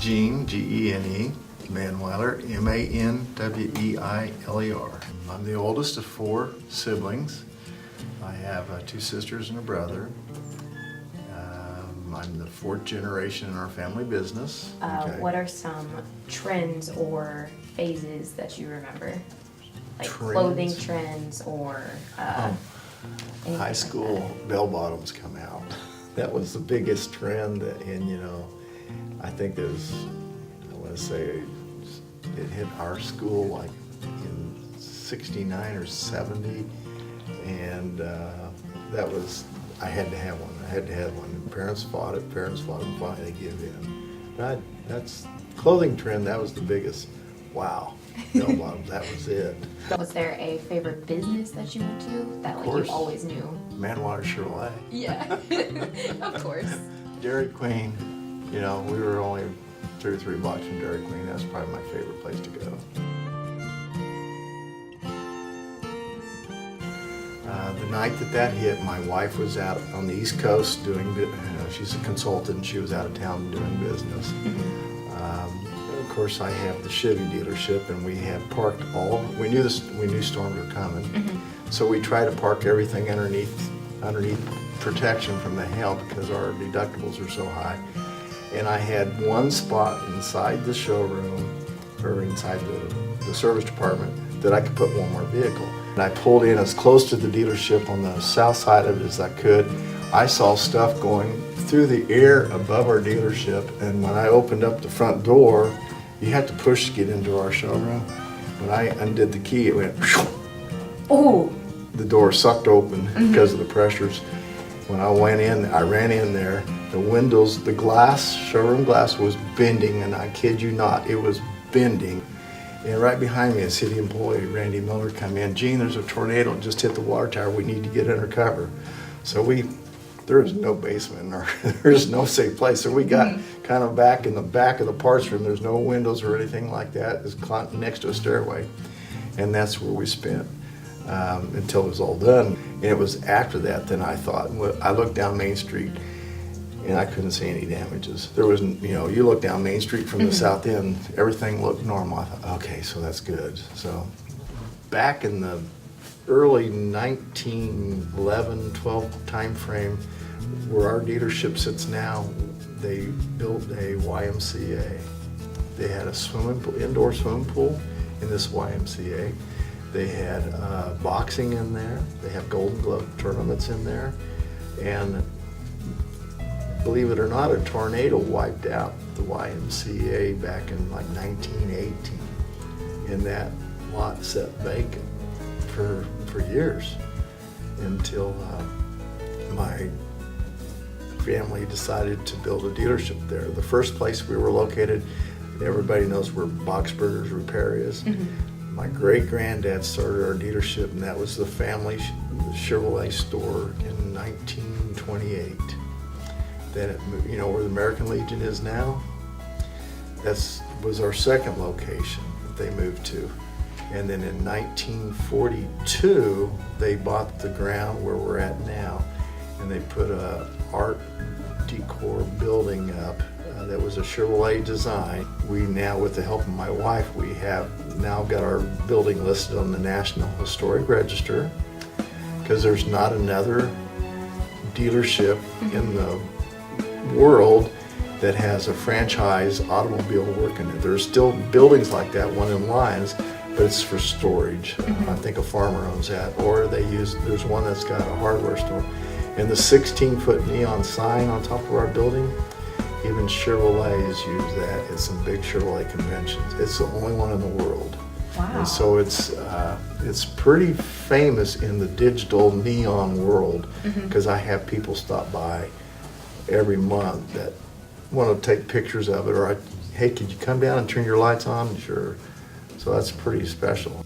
Gene, Gene, Manweiler, Manweiler. I'm the oldest of 4 siblings. I have 2 sisters and a brother. I'm the 4th generation in our family business. What are some trends or phases that you remember? Like clothing trends or anything High like school that? bell bottoms come out. That was the biggest trend, and I think I want to say it hit our school like in 69 or 70, and that was, I had to have one. And parents fought it, and finally they give in. But that's clothing trend, that was the biggest, wow, bell bottoms, that was it. Was there a favorite business that you went to that like course. you always knew? Manwater Chevrolet. Yeah, of course. Dairy Queen, we were only 2 or 3 blocks from Dairy Queen. That's probably my favorite place to go. The night that hit, my wife was out on the East Coast doing, she's a consultant, she was out of town doing business. Of course, I have the Chevy dealership, and we had parked we knew storms were coming, so we try to park everything underneath protection from the hail because our deductibles are so high. And I had one spot inside the showroom, or inside the service department, that I could put one more vehicle. And I pulled in as close to the dealership on the south side of it as I could. I saw stuff going through the air above our dealership, and when I opened up the front door, you had to push to get into our showroom. When I undid the key, it went, Oh! The door sucked open because of the pressures. When I went in, I ran in there, the windows, the glass, showroom glass was bending, and I kid you not, it was bending. And right behind me, a city employee, Randy Miller, come in. Gene, there's a tornado, it just hit the water tower, we need to get under cover. So there is no basement, or there's no safe place. So we got kind of back in the back of the parts room. There's no windows or anything like that. It's next to a stairway. And that's where we spent until it was all done. And it was after that, then I thought, I looked down Main Street, and I couldn't see any damages. There was, you look down Main Street from the south end, everything looked normal. I thought, okay, so that's good. So back in the early 1911-12 time frame, where our dealership sits now, they built a YMCA. They had a indoor swimming pool in this YMCA. They had boxing in there. They have Golden Glove tournaments in there. And believe it or not, a tornado wiped out the YMCA back in like 1918. And that lot sat vacant for years until my family decided to build a dealership there. The first place we were located, everybody knows where Boxberger's Repair is. My great-granddad started our dealership, and that was the family Chevrolet store in 1928. Then it moved, where the American Legion is now, was our second location that they moved to. And then in 1942, they bought the ground where we're at now, and they put a art decor building up that was a Chevrolet design. We now, with the help of my wife, we have now got our building listed on the National Historic Register, because there's not another dealership in the world that has a franchise automobile working it. There's still buildings like that, one in Lyons, but it's for storage. I think a farmer owns that, or there's one that's got a hardware store. And the 16-foot neon sign on top of our building, even Chevrolet has used that at some big Chevrolet conventions. It's the only one in the world. Wow. And so it's pretty famous in the digital neon world, because I have people stop by every month that want to take pictures of it, or hey, could you come down and turn your lights on? Sure. So that's pretty special.